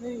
نہیں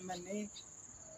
MNA।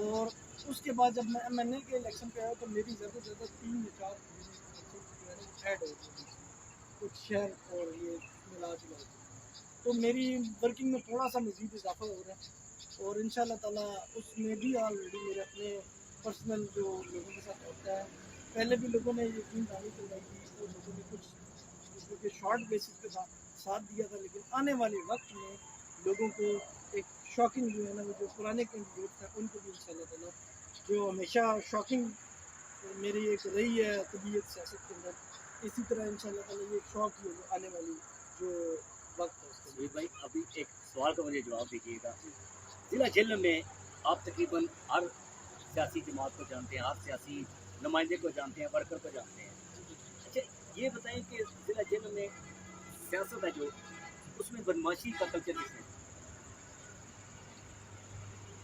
اور اس کے بعد جب میں MNA کے الیکشن پہ آیا تو میری زیادہ سے زیادہ 3 یا 4 جو ہے نا وہ ایڈ ہو گئی کچھ شہر اور یہ ملا جلا کے، تو میری ورکنگ میں تھوڑا سا مزید اضافہ ہو رہا ہے، اور ان شاء اللہ تعالیٰ اس میں بھی آلریڈی میرے اپنے پرسنل جو لوگوں کے ساتھ ہوتا ہے، پہلے بھی لوگوں نے یقین دہانی کروائی تھی اور لوگوں نے کچھ جو کہ شارٹ بیسس پہ ساتھ دیا تھا، لیکن آنے والے وقت میں لوگوں کو ایک شاکنگ جو ہے نا وہ جو پرانے کینڈیڈیٹ تھے ان کو بھی ان شاء اللہ تعالیٰ جو ہمیشہ شاکنگ میری ایک رہی ہے طبیعت سیاست کے اندر، اسی طرح ان شاء اللہ تعالیٰ یہ ایک شوق ہی ہوگا آنے والی جو وقت ہے اس کے سہیل بھائی ابھی ایک سوال کا مجھے جواب دیجیے گا. ضلع جھیلم میں آپ تقریباً ہر سیاسی جماعت کو جانتے ہیں، ہر سیاسی نمائندے کو جانتے ہیں، ورکر کو جانتے ہیں. اچھا یہ بتائیں کہ ضلع جھیلم میں سیاست ہے جو اس میں بدماشی کا کلچر کس میں؟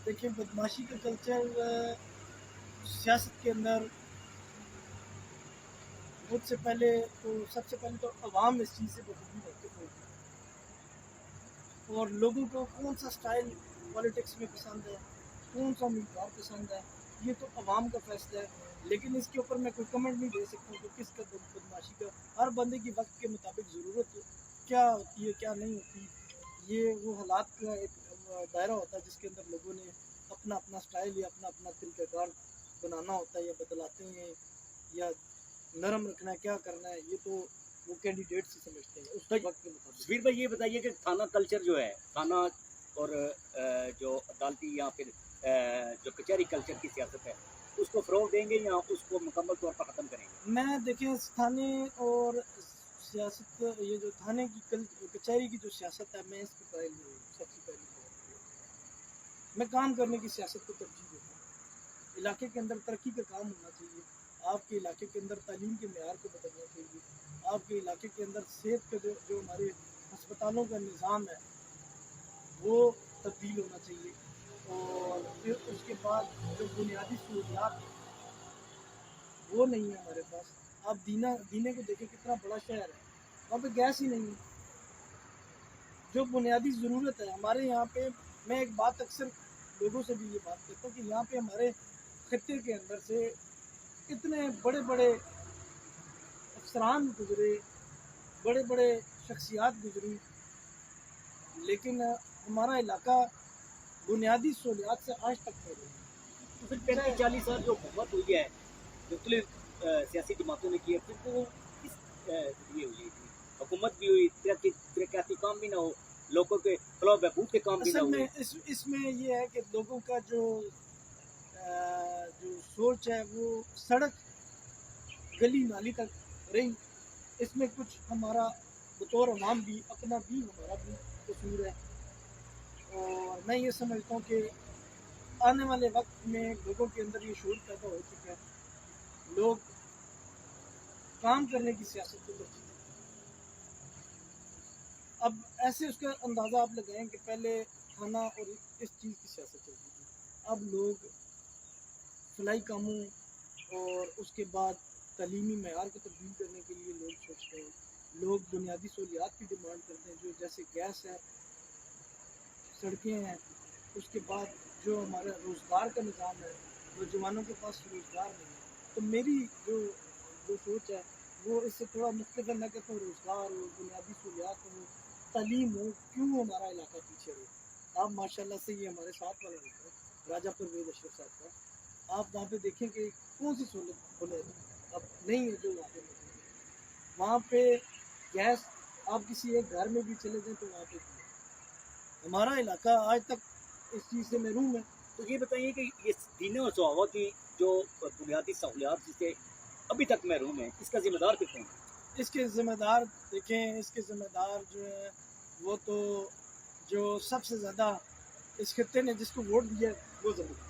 دیکھیں بدماشی کا کلچر سیاست کے اندر مجھ سے پہلے تو سب سے پہلے تو عوام اس چیز سے بخوبی واقف ہوگی، اور لوگوں کو کون سا سٹائل پالیٹکس میں پسند ہے، کون سا امیدوار پسند ہے، یہ تو عوام کا فیصلہ ہے. لیکن اس کے اوپر میں کوئی کمنٹ نہیں دے سکتا کہ کس کا بدماشی کا، ہر بندے کی وقت کے مطابق ضرورت کیا ہوتی ہے کیا نہیں ہوتی، یہ وہ حالات کا ایک دائرہ ہوتا ہے جس کے اندر لوگوں نے اپنا اپنا سٹائل یا اپنا اپنا طریقہ کار بنانا ہوتا ہے، یا بدلاتے ہیں یا نرم رکھنا ہے، کیا کرنا ہے، یہ تو وہ کینڈیڈیٹ سے سمجھتے ہیں اس وقت کے مطابق. سہیل بھائی یہ بتائیے کہ تھانہ کلچر جو ہے، تھانہ اور جو عدالتی یا پھر جو کچہری کلچر کی سیاست ہے اس کو فروغ دیں گے یا اس کو مکمل طور پر ختم کریں گے؟ میں دیکھیں تھانے اور سیاست، یہ جو تھانے کی کچہری کی جو سیاست ہے میں اس کی قائل نہیں ہوں. سب سے پہلی بات میں کام کرنے کی سیاست کو ترجیح دیتا ہوں. علاقے کے اندر ترقی کا کام ہونا چاہیے، آپ کے علاقے کے اندر تعلیم کے معیار کو بدلنا چاہیے، آپ کے علاقے کے اندر صحت کا جو ہمارے ہسپتالوں کا نظام ہے وہ تبدیل ہونا چاہیے، اور پھر اس کے بعد جو بنیادی سہولیات ہیں وہ نہیں ہے ہمارے پاس. آپ دینے کو دیکھیں کتنا بڑا شہر ہے، وہاں پہ گیس ہی نہیں ہے. جو بنیادی ضرورت ہے ہمارے یہاں پہ، میں ایک بات اکثر لوگوں سے بھی یہ بات کرتا ہوں کہ یہاں پہ ہمارے خطے کے اندر سے اتنے بڑے بڑے افسران گزرے، بڑے بڑے شخصیات گزری، لیکن ہمارا علاقہ بنیادی سہولیات سے آج تک نہیں رہا. تو پھر 35-40 سال جو حکومت ہوئی ہے مختلف سیاسی جماعتوں نے کی ہے، پھر تو وہ کس لیے ہوئی تھی؟ حکومت بھی ہوئی، ترقیاتی کام بھی نہ ہو، لوگوں کے فلاح و بہبود کے کام بھی نہ اصل ہوئے. میں اس میں یہ ہے کہ لوگوں کا جو سوچ ہے وہ سڑک گلی نالی تک رہی. اس میں کچھ ہمارا بطور عوام بھی اپنا بھی ہمارا بھی قصور ہے، اور میں یہ سمجھتا ہوں کہ آنے والے وقت میں لوگوں کے اندر یہ شعور پیدا ہو چکا ہے، لوگ کام کرنے کی سیاست کو ترجیح دیتے ہیں. اب ایسے اس کا اندازہ آپ لگائیں کہ پہلے کھانا اور اس چیز کی سیاست چلتی تھی، اب لوگ فلاحی کاموں اور اس کے بعد تعلیمی معیار کو تبدیل کرنے کے لیے لوگ سوچتے ہیں. لوگ بنیادی سہولیات کی ڈیمانڈ کرتے ہیں، جو جیسے گیس ہے، سڑکیں ہیں، اس کے بعد جو ہمارا روزگار کا نظام ہے، نوجوانوں کے پاس روزگار نہیں ہے. تو میری جو سوچ ہے وہ اس سے تھوڑا مختلف ہے. میں کہتا ہوں روزگار ہو، بنیادی سہولیات ہو، تعلیم ہو، کیوں ہمارا علاقہ پیچھے رہے. آپ ماشاء اللہ سے یہ ہمارے ساتھ والا ہوتا ہے راجہ پرویز اشرف صاحب کا، آپ وہاں پہ دیکھیں کہ کون سی سہولت بنے اب نہیں ہے جو وہاں پہ موجود ہے. وہاں پہ گیس آپ کسی ایک گھر میں بھی چلے جائیں تو وہاں پہ بھی ہے. ہمارا علاقہ آج تک اس چیز سے محروم ہے. تو یہ بتائیے کہ یہ دینوں اور صحابہ کی جو بنیادی سہولیات جس سے ابھی تک محروم ہیں، اس کا ذمہ دار کون ہے؟ اس کے ذمہ دار دیکھیں، اس کے ذمہ دار جو ہے وہ تو جو سب سے زیادہ اس خطے نے جس کو ووٹ دیا وہ ضرور.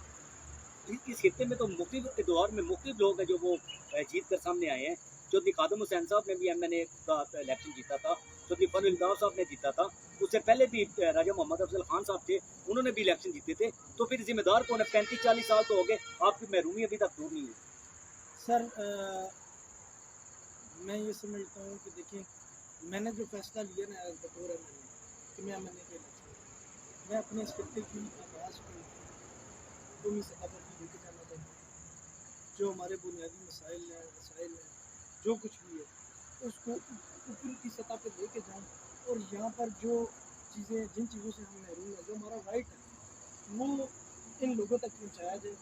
اس خطے میں تو مختلف دور میں مختلف لوگ ہیں جو وہ جیت کر سامنے آئے ہیں. چودھری خادم حسین صاحب نے بھی MNA کا الیکشن جیتا تھا، چودھری فضل الطاف صاحب نے جیتا تھا، اس سے پہلے بھی راجہ محمد افضل خان صاحب تھے، انہوں نے بھی الیکشن جیتے تھے. تو پھر ذمہ دار کون ہے؟ 35-40 سال تو ہو گئے، آپ کی محرومی ابھی تک دور نہیں ہوئی. سر میں یہ سمجھتا ہوں کہ دیکھیں میں نے جو فیصلہ لیا نا ایز بطور MNA، کہ میں MNA کے الیکشن، میں اپنے اس خطے کی آواز کو، میں اپنے اس علاقے کی آواز کو، میں اپنے اس قصبے کی آواز کو، میں اپنے اس محلے کی آواز کو، میں اپنے اس گاؤں کی آواز کو، میں اپنے اس شہر کی آواز کو، میں اپنے اس ضلع کی آواز کو، میں اپنے اس قومی سطح پر بھی لے کے جانا چاہتا ہوں. جو ہمارے بنیادی مسائل ہیں وسائل ہیں جو کچھ بھی ہے اس کو اوپر کی سطح پہ لے کے جاؤں اور یہاں پر جو چیزیں جن چیزوں سے ہم محروم ہیں جو ہمارا رائٹ ہے وہ ان لوگوں تک پہنچایا جائے.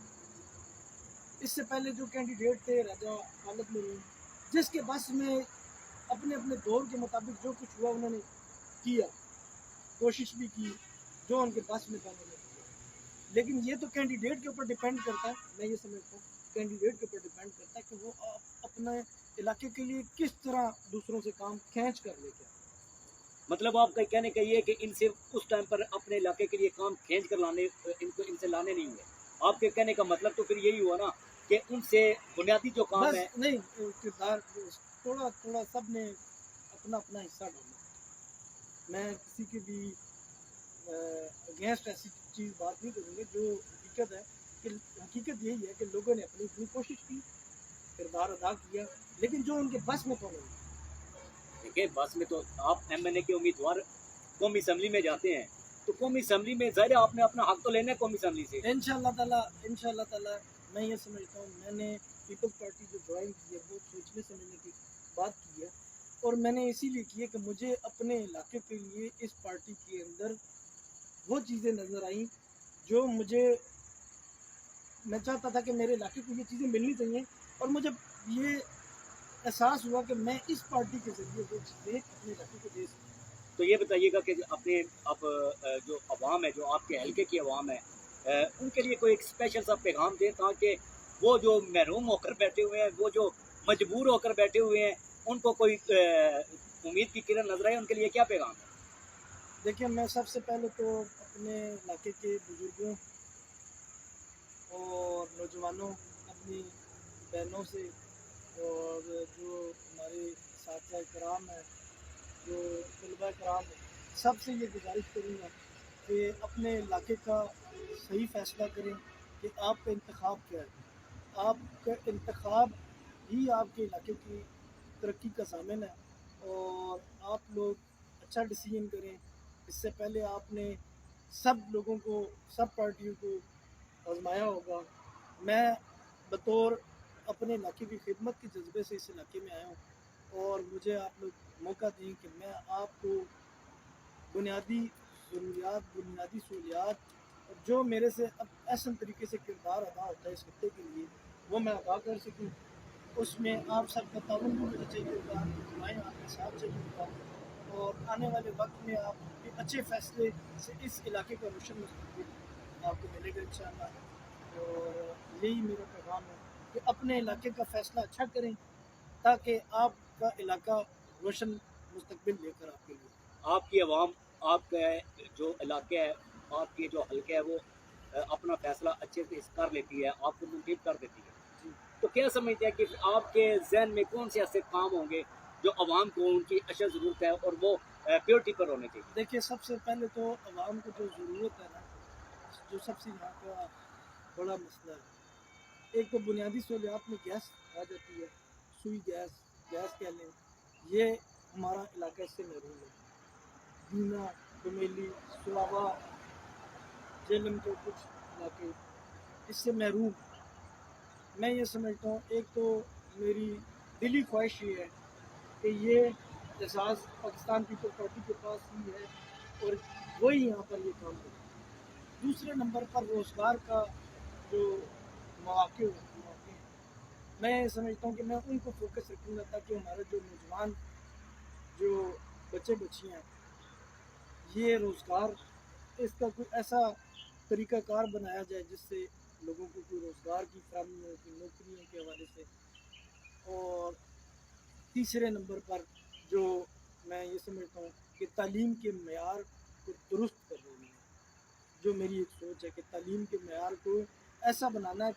اس سے پہلے جو کینڈیڈیٹ تھے راجہ خالد مرہون جس کے بس میں اپنے اپنے دور کے مطابق جو کچھ ہوا انہوں نے کیا کوشش بھی کی جو ان کے بس میں تھا انہوں نے کیا. لیکن یہ تو کینڈیڈیٹ کے اوپر ڈیپینڈ کرتا ہے. میں یہ سمجھتا ہوں کینڈیڈیٹ کے اوپر ڈیپینڈ کرتا ہے کہ وہ اپنے علاقے کے لیے کس طرح دوسروں سے کام کھینچ کر لے کے آئے. مطلب آپ کا کہنے کا یہ ہے کہ ان سے اس ٹائم پر اپنے علاقے کے لیے کام کھینچ کر لانے ان سے لانے نہیں ہوئے. آپ کے کہنے کا مطلب تو پھر یہی ہوا نا کہ ان سے بنیادی جو کام ہے. بس نہیں کردار تھوڑا تھوڑا سب نے اپنا اپنا حصہ ڈالا. میں کسی کے بھی اگینسٹ ایسی چیز بات نہیں کروں گی. جو حقیقت ہے کہ حقیقت یہی ہے کہ لوگوں نے اپنی اپنی کوشش کی کردار ادا کیا لیکن جو ان کے بس میں تو نہیں. دیکھیں بس میں تو آپ ایم این اے کے امیدوار قومی اسمبلی میں جاتے ہیں تو قومی اسمبلی میں ظاہر ہے آپ نے اپنا حق تو لینا ہے قومی اسمبلی سے. انشاءاللہ تعالی میں یہ سمجھتا ہوں میں نے پیپلز پارٹی جو جوائن کی ہے وہ سوچنے سمجھنے کی بات کی ہے اور میں نے اسی لیے کی ہے کہ مجھے اپنے علاقے کے لیے اس پارٹی کے اندر وہ چیزیں نظر آئیں جو میں چاہتا تھا کہ میرے علاقے کو یہ چیزیں ملنی چاہیے اور مجھے یہ احساس ہوا کہ میں اس پارٹی کے ذریعے وہ چیزیں اپنے علاقے کو دے سکوں. تو یہ بتائیے گا کہ اپنے اب جو عوام ہے جو آپ کے حلقے کی عوام ہے ان کے لیے کوئی ایک اسپیشل سا پیغام دیں تاکہ وہ جو محروم ہو کر بیٹھے ہوئے ہیں وہ جو مجبور ہو کر بیٹھے ہوئے ہیں ان کو کوئی امید کی کرن نظر آئے. ان کے لیے کیا پیغام ہے؟ دیکھیں میں سب سے پہلے تو اپنے علاقے کے بزرگوں اور نوجوانوں اپنی بہنوں سے اور جو ہمارے اساتذہ کرام ہیں جو طلباء کرام ہیں سب سے یہ گزارش کروں گا کہ اپنے علاقے کا صحیح فیصلہ کریں کہ آپ کا انتخاب کیا ہے. آپ کا انتخاب ہی آپ کے علاقے کی ترقی کا ضامن ہے اور آپ لوگ اچھا ڈیسیژن کریں. اس سے پہلے آپ نے سب لوگوں کو سب پارٹیوں کو آزمایا ہوگا. میں بطور اپنے علاقے کی خدمت کے جذبے سے اس علاقے میں آیا ہوں اور مجھے آپ لوگ موقع دیں کہ میں آپ کو بنیادی ضروریات بنیادی سہولیات جو میرے سے اب احسن طریقے سے کردار ادا ہوتا ہے اس خطے کے لیے وہ میں ادا کر سکوں. اس میں آپ سب کا تعاون بھی مجھے چاہیے ہوگا. آپ کی دعائیں آپ کے ساتھ چاہیے ہوگا اور آنے والے وقت میں آپ کے اچھے فیصلے سے اس علاقے کا روشن مستقبل آپ کو ملے گا انشاءاللہ. اور یہی میرا پیغام ہے کہ اپنے علاقے کا فیصلہ اچھا کریں تاکہ آپ کا علاقہ روشن مستقبل لے کر آپ کے لیے. آپ کی عوام آپ کا جو علاقہ ہے آپ کے جو حلقہ ہے وہ اپنا فیصلہ اچھے سے کر لیتی ہے آپ کو منتخب کر دیتی ہے. جی تو کیا سمجھتے ہیں کہ آپ کے ذہن میں کون سے ایسے کام ہوں گے جو عوام کو ان کی اشد ضرورت ہے اور وہ پیورٹی پر ہونے چاہیے؟ دیکھیے سب سے پہلے تو عوام کو جو ضرورت ہے نا جو سب سے یہاں کا بڑا مسئلہ ہے ایک تو بنیادی سہولیات میں گیس آ جاتی ہے. سوئی گیس کہہ لیں یہ ہمارا علاقہ اس سے محروم ہے. بینا ڈومیلی سلاوا جیلم کے کچھ علاقے اس سے محروم. میں یہ سمجھتا ہوں ایک تو میری دلی خواہش یہ ہے کہ یہ احساس پاکستان پیپل پارٹی کے پاس ہی ہے اور وہی یہاں پر یہ کام کرے. دوسرے نمبر پر روزگار کا جو مواقع ہیں میں سمجھتا ہوں کہ میں ان کو فوکس رکھوں گا تاکہ ہمارے جو نوجوان جو بچے بچیاں ہیں یہ روزگار اس کا کوئی ایسا طریقہ کار بنایا جائے جس سے لوگوں کو کوئی روزگار کی فراہمی ہو کوئی نوکریوں کے حوالے سے. اور تیسرے نمبر پر جو میں یہ سمجھتا ہوں کہ تعلیم کے معیار کو درست کر رہی ہے. جو میری ایک سوچ ہے کہ تعلیم کے معیار کو ایسا بنانا ہے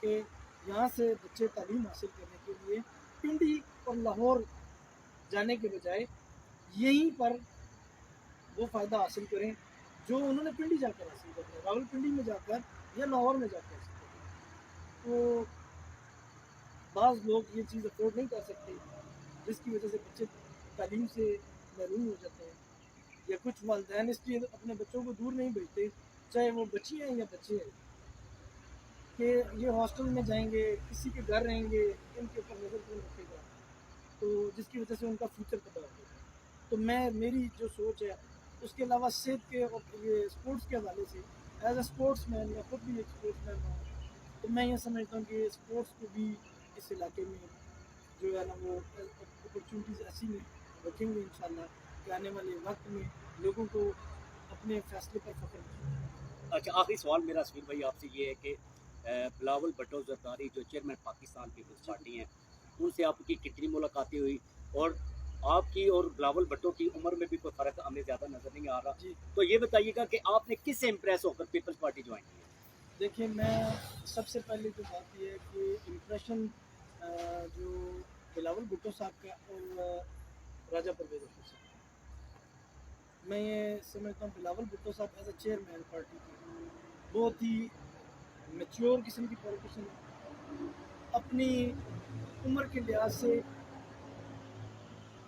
کہ یہاں سے بچے تعلیم حاصل کرنے کے لیے پنڈی اور لاہور جانے کے بجائے یہیں پر وہ فائدہ حاصل کریں جو انہوں نے پنڈی جا کر حاصل کرنا ہے راول پنڈی میں جا کر یا لاہور میں جا کر حاصل کرنا. تو بعض لوگ یہ چیز افورڈ نہیں کر سکتے جس کی وجہ سے بچے تعلیم سے محروم ہو جاتے ہیں یا کچھ والدین اس لیے اپنے بچوں کو دور نہیں بھیجتے چاہے وہ بچی ہیں یا بچے ہیں. کہ یہ ہاسٹل میں جائیں گے, کسی کے گھر رہیں گے, ان کے اوپر نظر کون رکھے گا, تو جس کی وجہ سے ان کا فیوچر تباہ ہو گا. تو میری جو سوچ ہے اس کے علاوہ صحت کے اور یہ اسپورٹس کے حوالے سے, ایز اے اسپورٹس مین, میں خود بھی ایک اسپورٹس مین ہوں, تو میں یہ سمجھتا ہوں کہ اسپورٹس کو بھی اس علاقے میں جو ہے نا وہ اپرچونیٹیز ایسی رکھیں گے انشاءاللہ کہ آنے والے وقت میں لوگوں کو اپنے فیصلے پر فخر ملے. اچھا آخری سوال میرا اسمیر بھائی آپ سے یہ ہے کہ بلاول بھٹو زرداری جو چیئرمین پاکستان پیپلز پارٹی ہیں, ان سے آپ کی کتنی ملاقاتیں ہوئی, اور آپ کی اور بلاول بھٹو کی عمر میں بھی کوئی فرق ہمیں زیادہ نظر نہیں آ رہا, جی تو یہ بتائیے گا کہ آپ نے کس سے امپریس ہو کر پیپلز پارٹی جوائن کی ہے؟ دیکھیے, میں سب سے پہلے تو بات یہ ہے کہ امپریشن جو بلاول بھٹو صاحب کا اور راجہ پرویز اشرف صاحب کا, میں یہ سمجھتا ہوں بلاول بھٹو صاحب ایز اے چیئرمین پارٹی کی بہت ہی میچیور قسم کی پولیٹیشین ہے, اپنی عمر کے لحاظ سے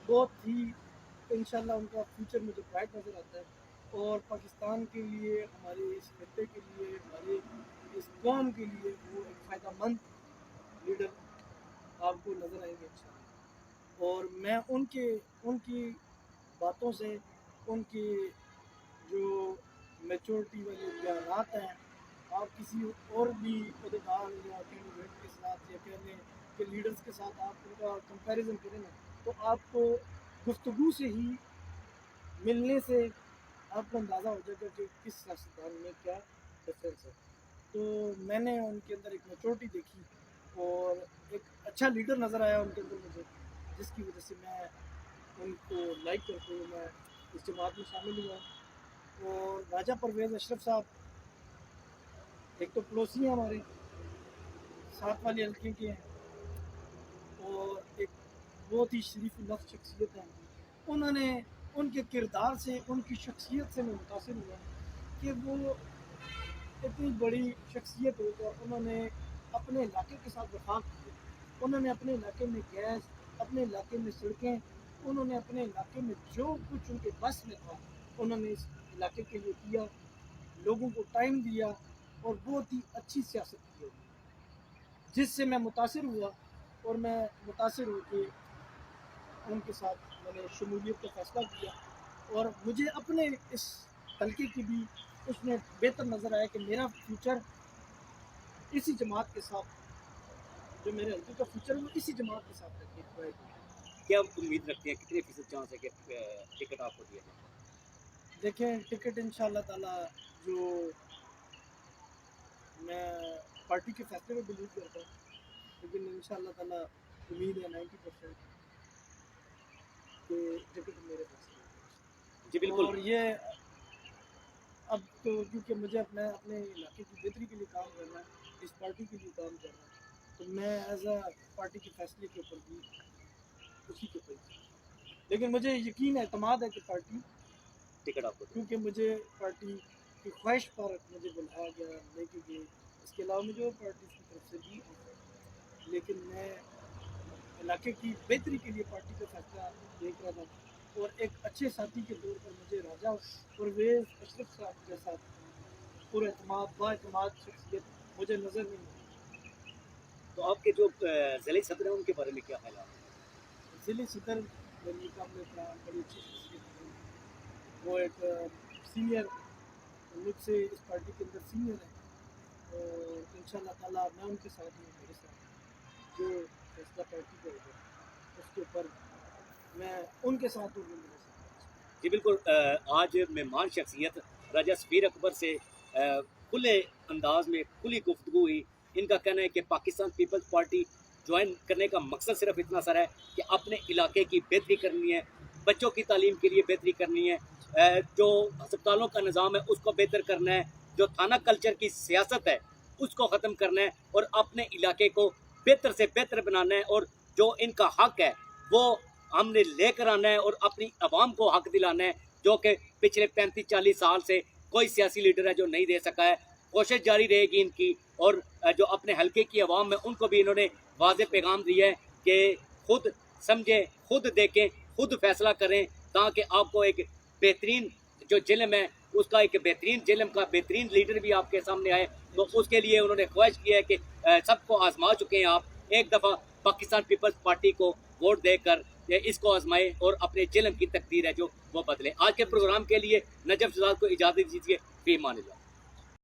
بہت ہی انشاءاللہ ان کا فیوچر مجھے برائٹ نظر آتا ہے, اور پاکستان کے لیے, ہمارے اس خطے کے لیے, ہمارے اس قوم کے لیے وہ ایک فائدہ مند لیڈر آپ کو نظر آئیں گے انشاءاللہ. اور میں ان کی باتوں سے, ان کی جو میچورٹی والے بیانات ہیں, آپ کسی اور بھی عہدیدار یا کینڈیڈیٹ کے ساتھ یا کہنے کہ لیڈرز کے ساتھ آپ ان کا کمپیریزن کریں نا, تو آپ کو گفتگو سے ہی, ملنے سے آپ کو اندازہ ہو جائے گا کہ کس سیاستدان میں کیا ڈفرینس ہے. تو میں نے ان کے اندر ایک میچورٹی دیکھی اور ایک اچھا لیڈر نظر آیا ان کے اندر مجھے, جس کی وجہ سے میں ان کو لائک کرتے ہوئے میں اس جماعت میں شامل ہوا. اور راجہ پرویز اشرف صاحب ایک تو پڑوسی ہیں ہمارے, ساتھ والے حلقے کے ہیں, اور ایک بہت ہی شریف النفس شخصیت ہیں. انہوں نے ان کے کردار سے, ان کی شخصیت سے میں متاثر ہوا کہ وہ اتنی بڑی شخصیت ہو کر انہوں نے اپنے علاقے کے ساتھ وفاق کی. انہوں نے اپنے علاقے میں گیس, اپنے علاقے میں سڑکیں, انہوں نے اپنے علاقے میں جو کچھ ان کے بس میں تھا انہوں نے اس علاقے کے لیے کیا, لوگوں کو ٹائم دیا, اور بہت ہی اچھی سیاست کی, جس سے میں متاثر ہوا. اور میں متاثر ہو کے ان کے ساتھ میں نے شمولیت کا فیصلہ کیا, اور مجھے اپنے اس حلقے کی بھی اس میں بہتر نظر آیا کہ میرا فیوچر اسی جماعت کے ساتھ, جو میرے حلقے کا فیوچر ہے وہ اسی جماعت کے ساتھ رکھے ہوئے. کیا امید رکھتے ہیں کتنے فیصد چانس ہے کہ ٹکٹ آپ کو دیا جائے؟ دیکھیں, ٹکٹ انشاءاللہ تعالی جو میں پارٹی کے فیصلے میں بلیو کرتا ہوں, لیکن انشاءاللہ تعالی امید ہے 90% کہ ٹکٹ میرے پاس ہے. جی بالکل. اور یہ اب تو کیونکہ مجھے اپنے علاقے کی بہتری کے لیے کام کرنا ہے, اس پارٹی کے لیے کام کرنا ہے, تو میں ایز اے پارٹی کے فیصلے کے اوپر بھی اسی کے اوپر, لیکن مجھے یقین اعتماد ہے کہ پارٹی ٹکٹ آپ کو دیا کیونکہ مجھے پارٹی کی خواہش پر مجھے بلایا گیا, لے کے گئے. اس کے علاوہ مجھے اور پارٹی کی طرف سے بھی, لیکن میں علاقے کی بہتری کے لیے پارٹی کا فیصلہ دیکھ رہا تھا, اور ایک اچھے ساتھی کے طور پر مجھے راجہ پرویز اشرف صاحب کے ساتھ پر اعتماد با اعتماد شخصیت مجھے نظر نہیں آئی. تو آپ کے جو ضلعی صدر ہیں ان کے بارے میں کیا خیالات ہیں؟ ضلع صدر میری مقابلے پر بڑی اچھی شخصیت ہے, وہ ایک سینئر مجھ سے اس پارٹی کے اندر سینئر ہے, اور انشاءاللہ تعالیٰ میں ان کے ساتھ ہوں, میرے ساتھ جو فیصلہ پارٹی کا ہوگا اس کے اوپر میں ان کے ساتھ ہوں, میرے ساتھ. جی بالکل. آج مہمان شخصیت راجہ سفیر اکبر سے کھلے انداز میں کھلی گفتگو ہوئی. ان کا کہنا ہے کہ پاکستان پیپلز پارٹی جوائن کرنے کا مقصد صرف اتنا سر ہے کہ اپنے علاقے کی بہتری کرنی ہے, بچوں کی تعلیم کے لیے بہتری کرنی ہے, جو ہسپتالوں کا نظام ہے اس کو بہتر کرنا ہے, جو تھانہ کلچر کی سیاست ہے اس کو ختم کرنا ہے, اور اپنے علاقے کو بہتر سے بہتر بنانا ہے, اور جو ان کا حق ہے وہ ہم نے لے کر آنا ہے, اور اپنی عوام کو حق دلانا ہے جو کہ پچھلے 35-40 سال سے کوئی سیاسی لیڈر ہے جو نہیں دے سکا ہے. کوشش جاری رہے گی ان کی, اور جو اپنے حلقے کی عوام ہے ان کو بھی انہوں نے واضح پیغام دیا ہے کہ خود سمجھیں, خود دیکھیں, خود فیصلہ کریں, تاکہ آپ کو ایک بہترین جو ضلع میں اس کا ایک بہترین جلم کا بہترین لیڈر بھی آپ کے سامنے آئے، تو اس کے لیے انہوں نے خواہش کی ہے کہ سب کو آزما چکے ہیں آپ، ایک دفعہ پاکستان پیپلز پارٹی کو ووٹ دے کر اس کو آزمائیں اور اپنے جلم کی تقدیر ہے جو وہ بدلیں۔ آج کے پروگرام کے لیے نجف شہزاد کو اجازت دیجیے، فی امان اللہ۔